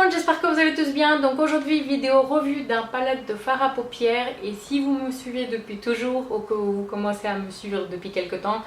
monde, j'espère que vous allez tous bien. Donc aujourd'hui, vidéo revue d'un palette de fard à paupières. Et si vous me suivez depuis toujours ou que vous commencez à me suivre depuis quelques temps,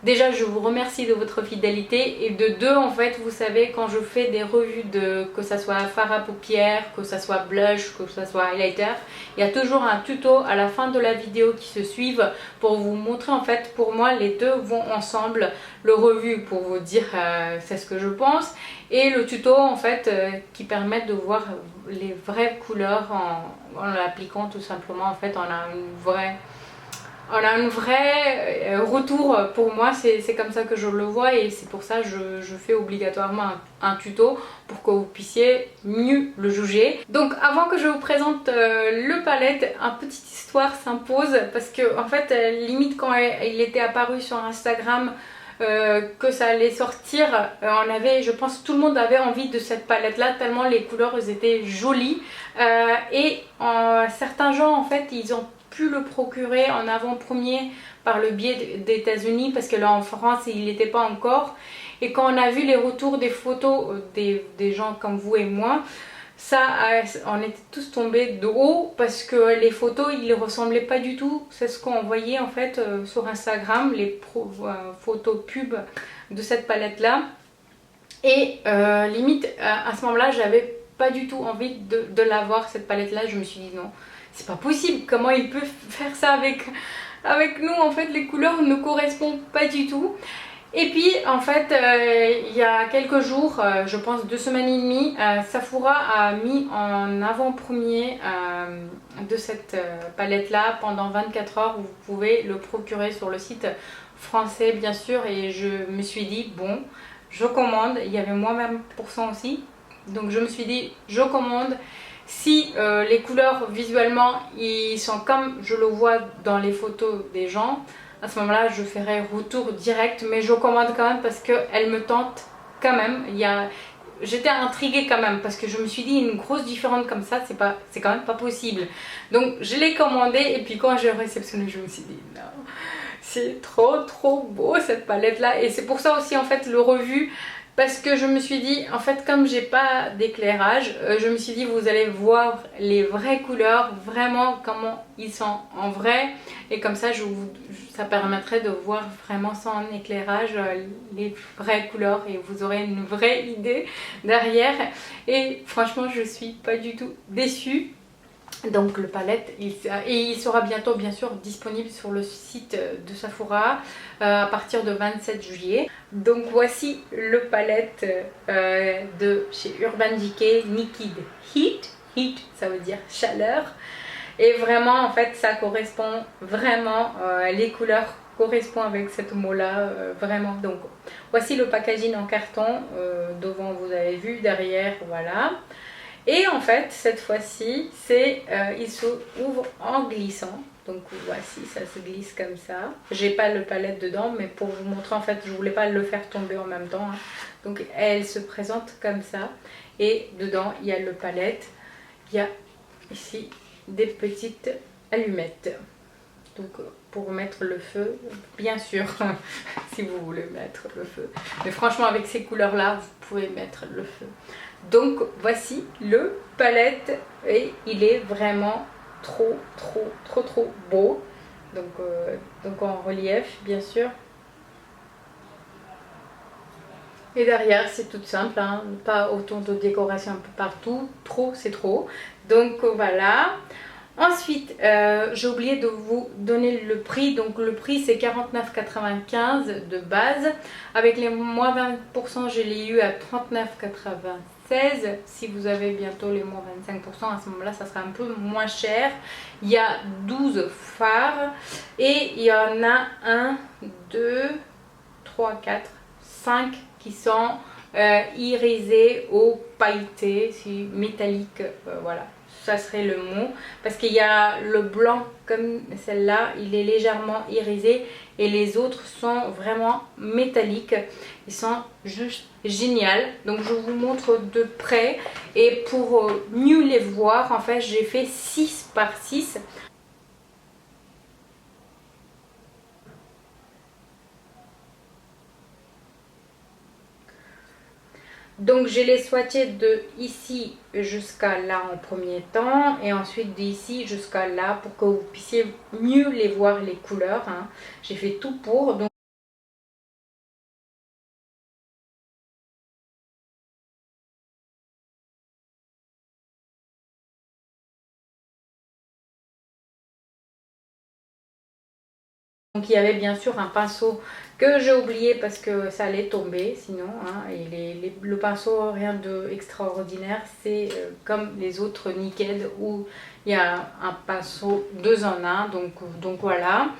déjà je vous remercie de votre fidélité. Et de deux, en fait, vous savez, quand je fais des revues que ça soit fard à paupières, que ça soit blush, que ça soit highlighter, il y a toujours un tuto à la fin de la vidéo qui se suivent pour vous montrer, en fait, pour moi les deux vont ensemble. Le revue pour vous dire c'est ce que je pense, et le tuto en fait qui permet de voir les vraies couleurs en l'appliquant tout simplement. En fait on a un vrai retour. Pour moi c'est comme ça que je le vois, et c'est pour ça que je fais obligatoirement un tuto pour que vous puissiez mieux le juger. Donc avant que je vous présente le palette, une petite histoire s'impose, parce que en fait limite quand il était apparu sur Instagram que ça allait sortir, on avait, je pense tout le monde avait envie de cette palette là tellement les couleurs étaient jolies, et certains gens en fait ils ont pu le procurer en avant-première par le biais des États-Unis, parce que là en France il n'était pas encore. Et quand on a vu les retours des photos des gens comme vous et moi, ça, on était tous tombés de haut, parce que les photos ils ne ressemblaient pas du tout. C'est ce qu'on voyait en fait sur Instagram, les photos pub de cette palette là. Et limite à ce moment là j'avais pas du tout envie de l'avoir, cette palette là. Je me suis dit non, c'est pas possible, comment il peut faire ça avec nous. En fait les couleurs ne correspondent pas du tout. Et puis en fait il y a quelques jours, je pense 2 semaines et demie, Sephora a mis en avant-première de cette palette là pendant 24 heures. Vous pouvez le procurer sur le site français bien sûr, et je me suis dit bon, je commande. Il y avait moins 20% aussi, donc je me suis dit je commande. Si les couleurs visuellement ils sont comme je le vois dans les photos des gens, à ce moment là je ferai retour direct, mais je commande quand même parce qu'elle me tente quand même. J'étais intriguée quand même, parce que je me suis dit une grosse différence comme ça c'est quand même pas possible. Donc je l'ai commandé, et puis quand j'ai réceptionné je me suis dit non, c'est trop beau cette palette là. Et c'est pour ça aussi en fait le revue, parce que je me suis dit en fait comme j'ai pas d'éclairage, je me suis dit vous allez voir les vraies couleurs, vraiment comment ils sont en vrai, et comme ça ça permettrait de voir vraiment sans éclairage les vraies couleurs, et vous aurez une vraie idée derrière. Et franchement je suis pas du tout déçue. Donc le palette, il sera bientôt bien sûr disponible sur le site de Sephora à partir de 27 juillet. Donc voici le palette de chez Urban Decay Naked Heat. Heat ça veut dire chaleur. Et vraiment en fait ça correspond vraiment, les couleurs correspondent avec ce mot là, vraiment. Donc voici le packaging en carton, devant vous avez vu, derrière voilà. Et en fait cette fois-ci il se ouvre en glissant. Donc voici, ça se glisse comme ça. J'ai pas le palette dedans, mais pour vous montrer en fait je voulais pas le faire tomber en même temps, hein. Donc elle se présente comme ça, et dedans il y a le palette. Il y a ici des petites allumettes, donc pour mettre le feu bien sûr si vous voulez mettre le feu, mais franchement avec ces couleurs là vous pouvez mettre le feu. Donc voici le palette, et il est vraiment trop beau. Donc en relief bien sûr. Et derrière c'est tout simple, hein, pas autant de décoration un peu partout, trop c'est trop. Donc voilà. Ensuite j'ai oublié de vous donner le prix. Donc le prix c'est 49,95 de base, avec les moins 20% je l'ai eu à 39,96. Si vous avez bientôt les moins 25%, à ce moment là ça sera un peu moins cher. Il y a 12 fards, et il y en a 1, 2, 3, 4, 5 qui sont irisés ou pailletés, métalliques, voilà, ça serait le mot. Parce qu'il y a le blanc comme celle-là, il est légèrement irisé, et les autres sont vraiment métalliques. Ils sont juste géniaux. Donc je vous montre de près, et pour mieux les voir en fait j'ai fait 6 par 6. Donc je les swatché de ici jusqu'à là en premier temps et ensuite d'ici jusqu'à là pour que vous puissiez mieux les voir les couleurs, hein. J'ai fait tout pour. Donc il y avait bien sûr un pinceau que j'ai oublié parce que ça allait tomber sinon, hein. Et le pinceau, rien d'extraordinaire, c'est comme les autres Naked où il y a un pinceau 2 en 1, donc voilà.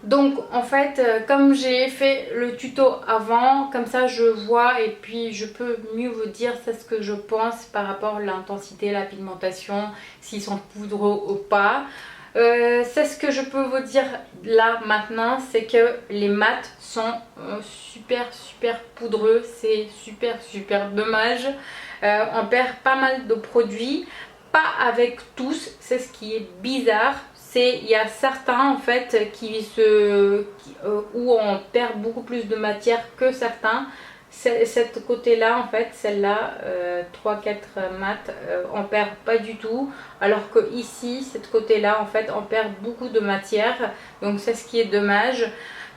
Donc en fait, comme j'ai fait le tuto avant, comme ça je vois et puis je peux mieux vous dire c'est ce que je pense par rapport à l'intensité, la pigmentation, s'ils sont poudreux ou pas. C'est ce que je peux vous dire là maintenant, c'est que les mats sont super poudreux, c'est super dommage. On perd pas mal de produits, pas avec tous, c'est ce qui est bizarre. Il y a certains en fait où on perd beaucoup plus de matière que certains. Cette côté là en fait, celle-là 3-4 mat, on perd pas du tout, alors que ici cette côté là en fait on perd beaucoup de matière, donc c'est ce qui est dommage.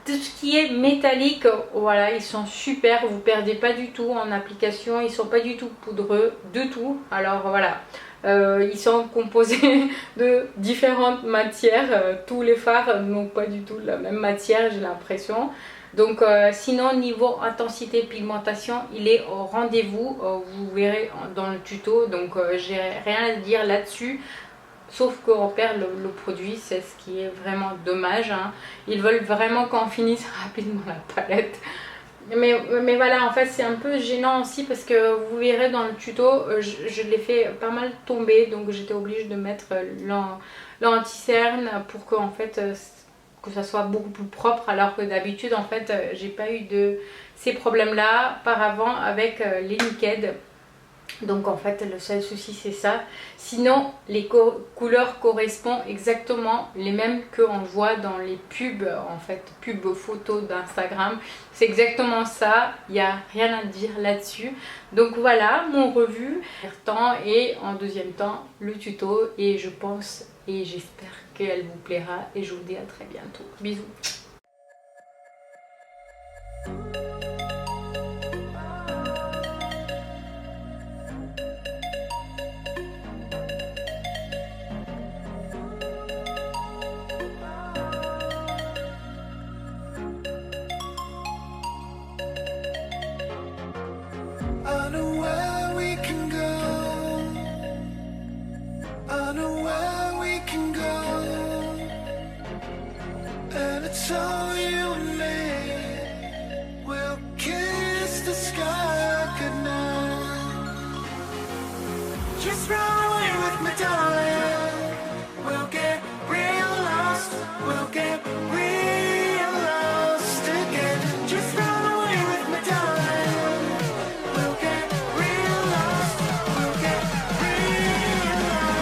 Tout ce qui est métallique, voilà, ils sont super, vous perdez pas du tout en application, ils sont pas du tout poudreux du tout. Alors voilà, ils sont composés de différentes matières, tous les fards n'ont pas du tout la même matière, j'ai l'impression. Donc sinon niveau intensité pigmentation il est au rendez-vous, vous verrez dans le tuto, donc j'ai rien à dire là-dessus. Sauf qu'on perd le produit, c'est ce qui est vraiment dommage, hein. Ils veulent vraiment qu'on finisse rapidement la palette. Mais voilà, en fait c'est un peu gênant aussi parce que vous verrez dans le tuto, je l'ai fait pas mal tomber, donc j'étais obligée de mettre l'anti-cerne pour que en fait que ça soit beaucoup plus propre, alors que d'habitude en fait j'ai pas eu de ces problèmes là par avant avec les Naked. Donc en fait le seul souci c'est ça. Sinon les couleurs correspondent exactement les mêmes qu'on voit dans les pubs, en fait pubs photos d'Instagram. C'est exactement ça, il n'y a rien à dire là-dessus. Donc voilà mon revue. Temps et en deuxième temps le tuto, et je pense et j'espère qu'elle vous plaira et je vous dis à très bientôt. Bisous. So you and me will kiss the sky goodnight. Just run away with me, darling. We'll get real lost. We'll get real lost again. Just run away with me, darling. We'll get real lost. We'll get real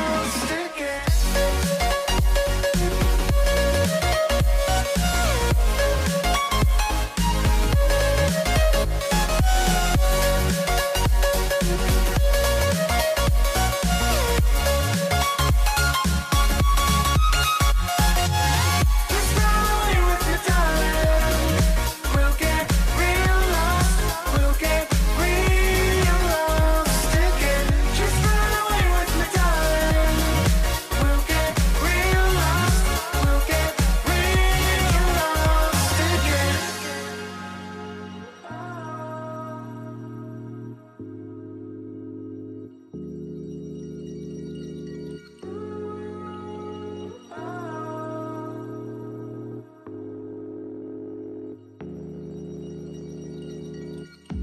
lost again.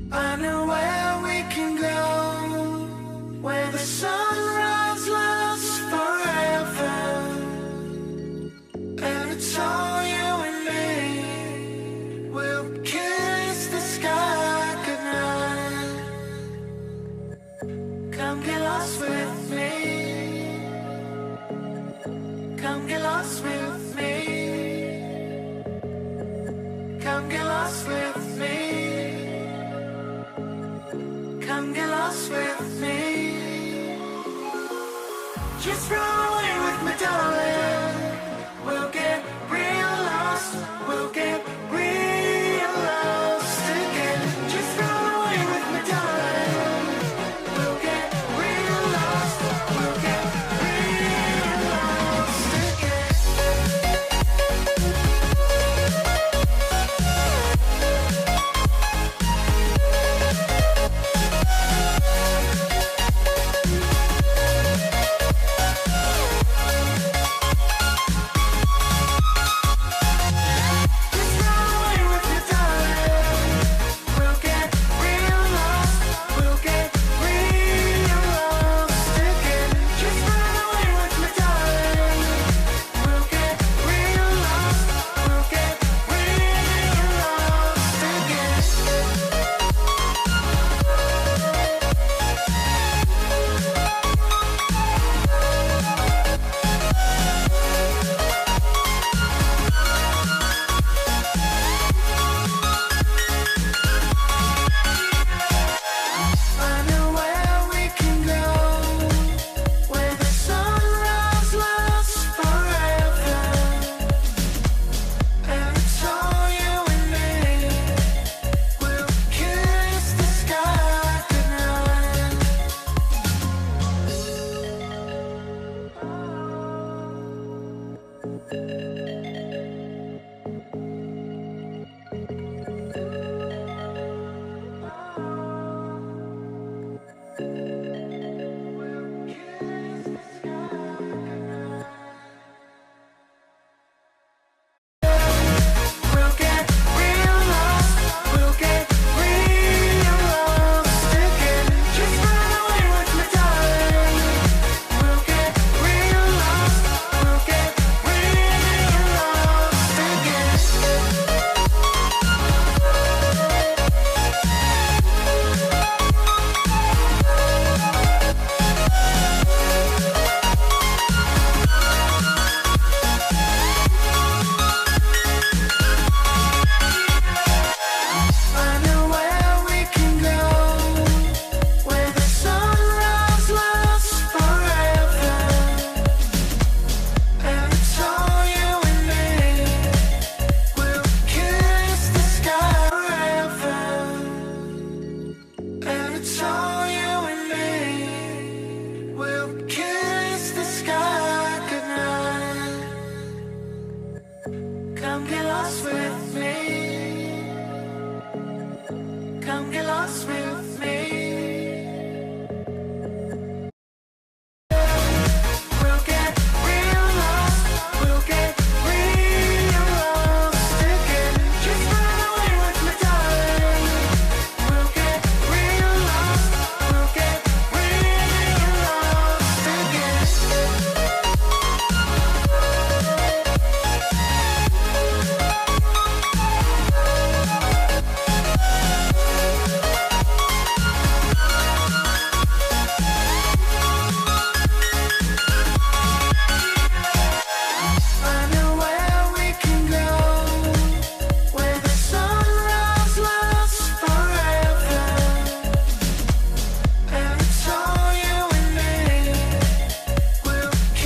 I know where we can go, where the sunrise lasts forever, and it's all you and me. We'll kiss the sky goodnight. Come get lost with me. Come get lost with me. Come get lost with me. Come get lost. Just run away with me, darling.